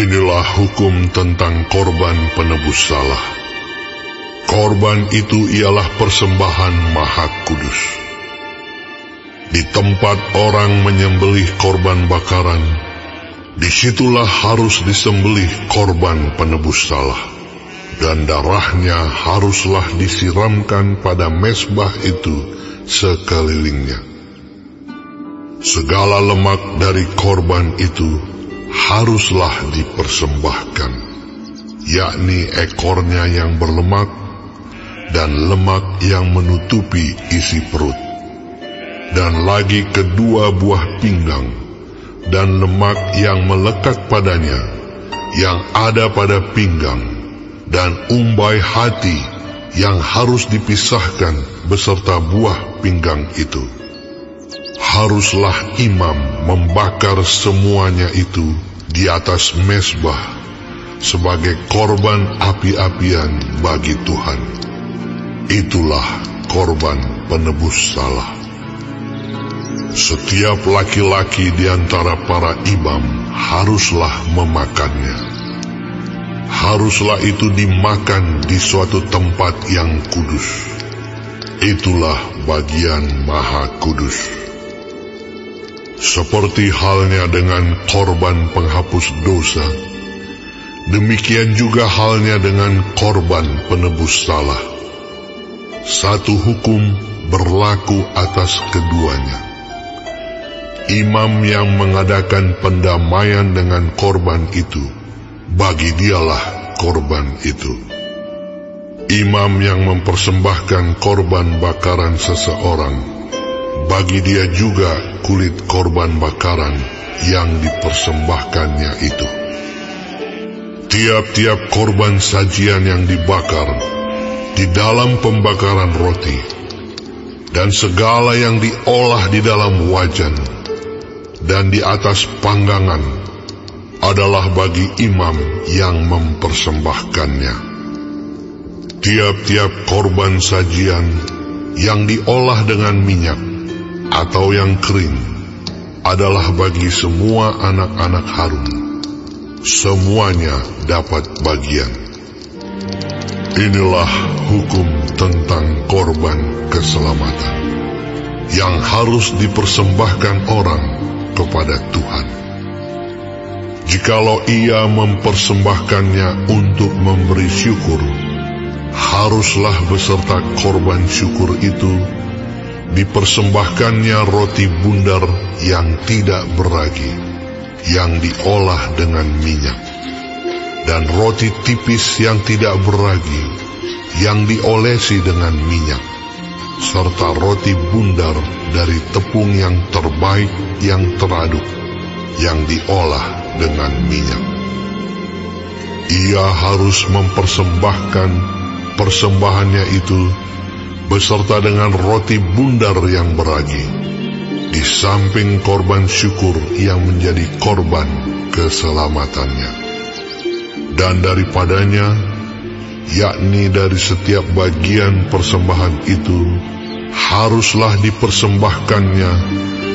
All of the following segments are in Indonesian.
Inilah hukum tentang korban penebus salah. Korban itu ialah persembahan maha kudus. Di tempat orang menyembelih korban bakaran, disitulah harus disembelih korban penebus salah, dan darahnya haruslah disiramkan pada mezbah itu sekelilingnya. Segala lemak dari korban itu haruslah dipersembahkan, yakni ekornya yang berlemak dan lemak yang menutupi isi perut, dan lagi kedua buah pinggang, dan lemak yang melekat padanya, yang ada pada pinggang, dan umbai hati yang harus dipisahkan beserta buah pinggang itu. Haruslah imam membakar semuanya itu di atas mezbah sebagai korban api-apian bagi Tuhan. Itulah korban penebus salah. Setiap laki-laki di antara para imam haruslah memakannya. Haruslah itu dimakan di suatu tempat yang kudus. Itulah bagian maha kudus. Seperti halnya dengan korban penghapus dosa, demikian juga halnya dengan korban penebus salah. Satu hukum berlaku atas keduanya. Imam yang mengadakan pendamaian dengan korban itu, bagi dialah korban itu. Imam yang mempersembahkan korban bakaran seseorang, bagi dia juga kulit korban bakaran yang dipersembahkannya itu. Tiap-tiap korban sajian yang dibakar di dalam pembakaran roti, dan segala yang diolah di dalam wajan dan di atas panggangan adalah bagi imam yang mempersembahkannya. Tiap-tiap korban sajian yang diolah dengan minyak atau yang kering adalah bagi semua anak-anak Harun. Semuanya dapat bagian. Inilah hukum tentang korban keselamatan yang harus dipersembahkan orang kepada Tuhan. Jikalau ia mempersembahkannya untuk memberi syukur, haruslah beserta korban syukur itu dipersembahkannya roti bundar yang tidak beragi, yang diolah dengan minyak, dan roti tipis yang tidak beragi, yang diolesi dengan minyak, serta roti bundar dari tepung yang terbaik yang teraduk, yang diolah dengan minyak. Ia harus mempersembahkan persembahannya itu beserta dengan roti bundar yang beragi, di samping korban syukur yang menjadi korban keselamatannya. Dan daripadanya, yakni dari setiap bagian persembahan itu, haruslah dipersembahkannya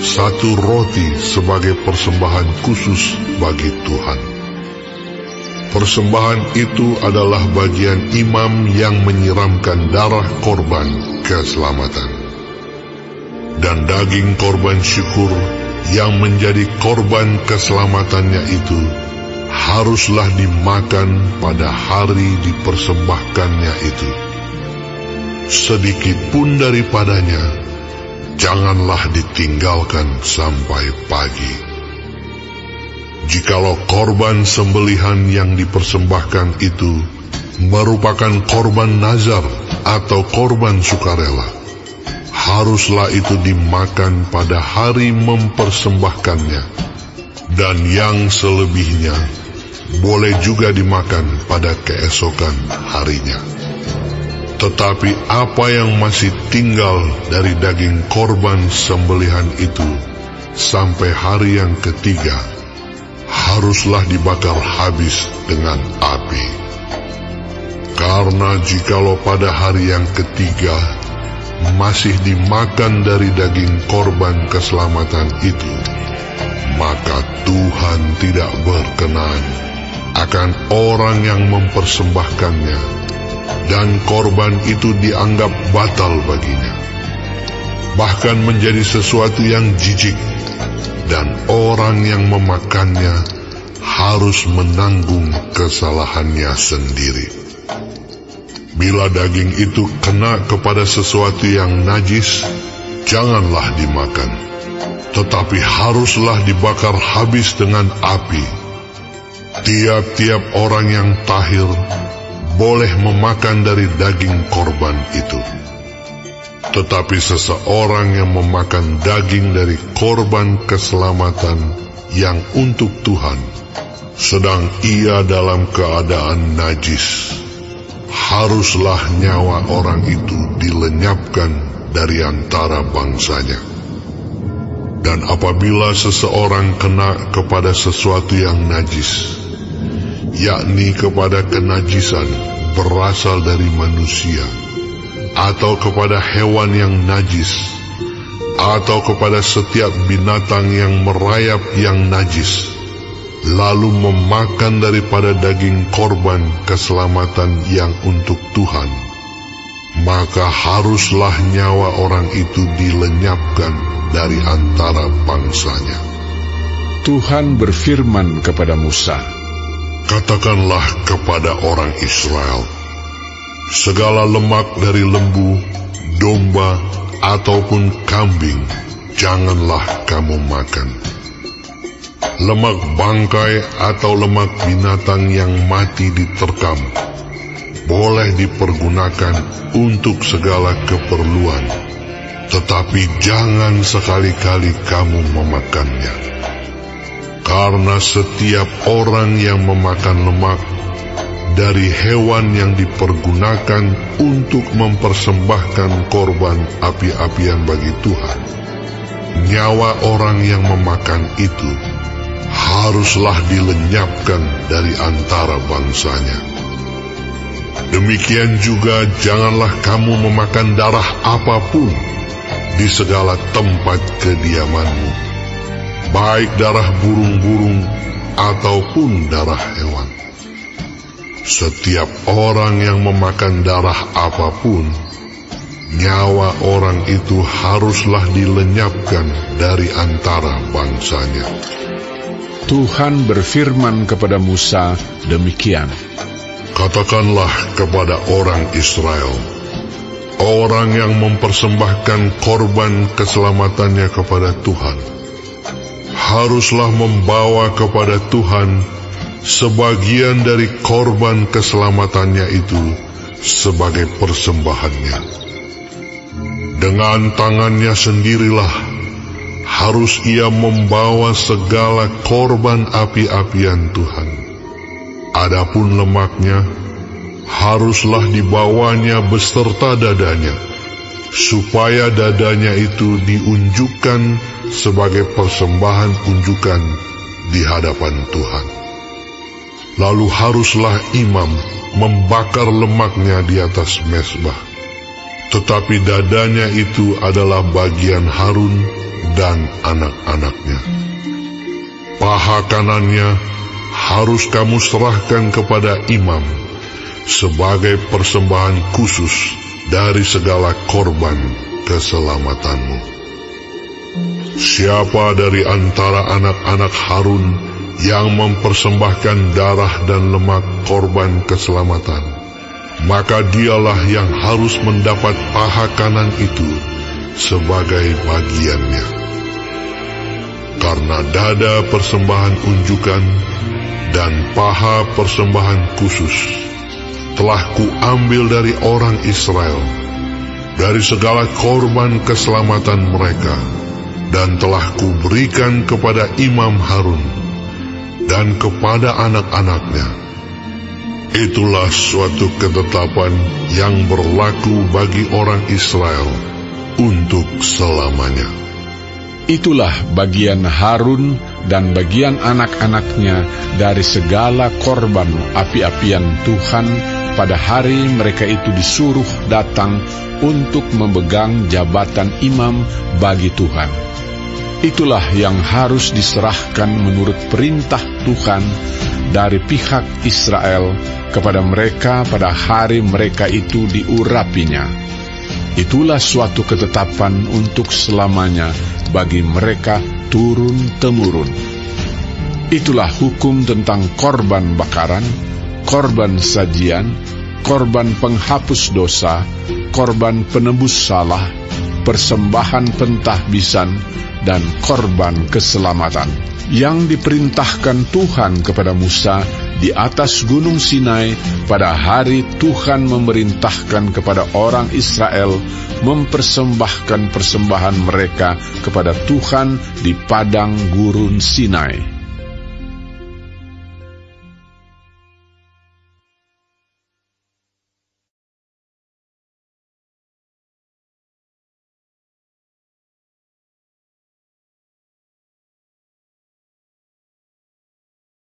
satu roti sebagai persembahan khusus bagi Tuhan. Persembahan itu adalah bagian imam yang menyiramkan darah korban keselamatan. Dan daging korban syukur yang menjadi korban keselamatannya itu haruslah dimakan pada hari dipersembahkannya itu. Sedikit pun daripadanya janganlah ditinggalkan sampai pagi. Jikalau korban sembelihan yang dipersembahkan itu merupakan korban nazar atau korban sukarela, haruslah itu dimakan pada hari mempersembahkannya, dan yang selebihnya boleh juga dimakan pada keesokan harinya. Tetapi apa yang masih tinggal dari daging korban sembelihan itu sampai hari yang ketiga, haruslah dibakar habis dengan api. Karena jikalau pada hari yang ketiga masih dimakan dari daging korban keselamatan itu, maka Tuhan tidak berkenan akan orang yang mempersembahkannya, dan korban itu dianggap batal baginya, bahkan menjadi sesuatu yang jijik, dan orang yang memakannya harus menanggung kesalahannya sendiri. Bila daging itu kena kepada sesuatu yang najis, janganlah dimakan, tetapi haruslah dibakar habis dengan api. Tiap-tiap orang yang tahir boleh memakan dari daging korban itu. Tetapi seseorang yang memakan daging dari korban keselamatan yang untuk Tuhan, sedang ia dalam keadaan najis, haruslah nyawa orang itu dilenyapkan dari antara bangsanya. Dan apabila seseorang kena kepada sesuatu yang najis, yakni kepada kenajisan berasal dari manusia, atau kepada hewan yang najis, atau kepada setiap binatang yang merayap yang najis, lalu memakan daripada daging korban keselamatan yang untuk Tuhan, maka haruslah nyawa orang itu dilenyapkan dari antara bangsanya. Tuhan berfirman kepada Musa, "Katakanlah kepada orang Israel, segala lemak dari lembu, domba, ataupun kambing janganlah kamu makan. Lemak bangkai atau lemak binatang yang mati diterkam boleh dipergunakan untuk segala keperluan, tetapi jangan sekali-kali kamu memakannya. Karena setiap orang yang memakan lemak dari hewan yang dipergunakan untuk mempersembahkan korban api-apian bagi Tuhan, nyawa orang yang memakan itu haruslah dilenyapkan dari antara bangsanya. Demikian juga janganlah kamu memakan darah apapun di segala tempat kediamanmu, baik darah burung-burung ataupun darah hewan. Setiap orang yang memakan darah apapun, nyawa orang itu haruslah dilenyapkan dari antara bangsanya." Tuhan berfirman kepada Musa demikian, "Katakanlah kepada orang Israel, orang yang mempersembahkan korban keselamatannya kepada Tuhan, haruslah membawa kepada Tuhan sebagian dari korban keselamatannya itu sebagai persembahannya. Dengan tangannya sendirilah harus ia membawa segala korban api-apian Tuhan. Adapun lemaknya haruslah dibawanya beserta dadanya, supaya dadanya itu diunjukkan sebagai persembahan unjukan di hadapan Tuhan. Lalu haruslah imam membakar lemaknya di atas mezbah, tetapi dadanya itu adalah bagian Harun dan anak-anaknya. Paha kanannya harus kamu serahkan kepada imam sebagai persembahan khusus dari segala korban keselamatanmu. Siapa dari antara anak-anak Harun yang mempersembahkan darah dan lemak korban keselamatan, maka dialah yang harus mendapat paha kanan itu sebagai bagiannya. Karena dada persembahan unjukan dan paha persembahan khusus telah kuambil dari orang Israel, dari segala korban keselamatan mereka, dan telah kuberikan kepada imam Harun dan kepada anak-anaknya. Itulah suatu ketetapan yang berlaku bagi orang Israel untuk selamanya. Itulah bagian Harun dan bagian anak-anaknya dari segala korban api-apian Tuhan pada hari mereka itu disuruh datang untuk memegang jabatan imam bagi Tuhan. Itulah yang harus diserahkan menurut perintah Tuhan dari pihak Israel kepada mereka pada hari mereka itu diurapinya. Itulah suatu ketetapan untuk selamanya bagi mereka turun-temurun. Itulah hukum tentang korban bakaran, korban sajian, korban penghapus dosa, korban penebus salah, persembahan pentahbisan, dan korban keselamatan yang diperintahkan Tuhan kepada Musa di atas Gunung Sinai pada hari Tuhan memerintahkan kepada orang Israel mempersembahkan persembahan mereka kepada Tuhan di padang gurun Sinai.